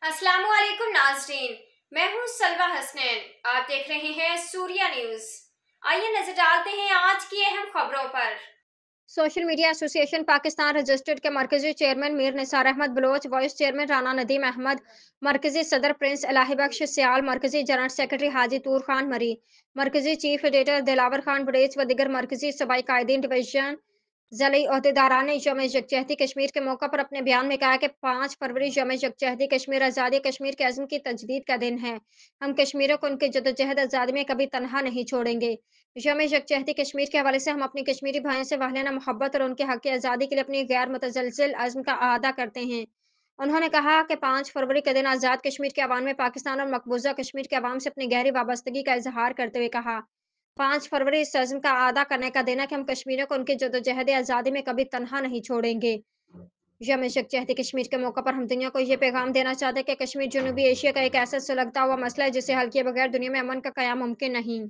अस्सलाम वालेकुम नाज़रीन, मैं हूँ सलवा हसनैन। आप देख रहे हैं सूर्या न्यूज़। आइए नजर डालते हैं आज की अहम खबरों पर। Social media association Pakistan registered के मरकजी chairman Mir Nisar Ahmad Baloch, vice chairman Rana Nadeem Ahmad, मरकजी सदर प्रिंस इलाही बख्श सियाल, मरकजी जनरल सेक्रेटरी हाजी तूर खान मरी, मरकजी चीफ एडिटर दिलावर खान बड़ेच व दिगर मरकजी सूबाई कायदीन डिवीजन ज़िली अहदेदारान ने यौम यकजहती कश्मीर के मौके पर अपने बयान में कहा कि 5 फरवरी यौम यकजहती कश्मीर आज़ादी कश्मीर के अज़्म की तजदीद का दिन है। हम कश्मीरियों को उनकी जद्दोजहद आज़ादी में कभी तनहा नहीं छोड़ेंगे। यौम यकजहती कश्मीर के हवाले से हम अपनी कश्मीरी भाइयों से वाहियाना मोहब्बत और उनके हक़ की आज़ादी के लिए अपनी गैर मुतज़लज़िल अज़्म का अदा करते हैं। उन्होंने कहा कि 5 फरवरी के दिन आज़ाद कश्मीर के अवाम में पाकिस्तान और मकबूजा कश्मीर के अवाम से अपनी गहरी वाबस्तगी का इजहार करते हुए कहा, 5 फरवरी इस अज़्म का अदा करने का दिन है कि हम कश्मीरियों को उनकी जद्दोजहद आज़ादी में कभी तनहा नहीं छोड़ेंगे। यौम यकजहती कश्मीर के मौके पर हम दुनिया को ये पैगाम देना चाहते हैं कि कश्मीर जनूबी एशिया का एक ऐसा सुलगता हुआ मसला है जिसे हल किए बगैर दुनिया में अमन का क़याम मुमकिन नहीं।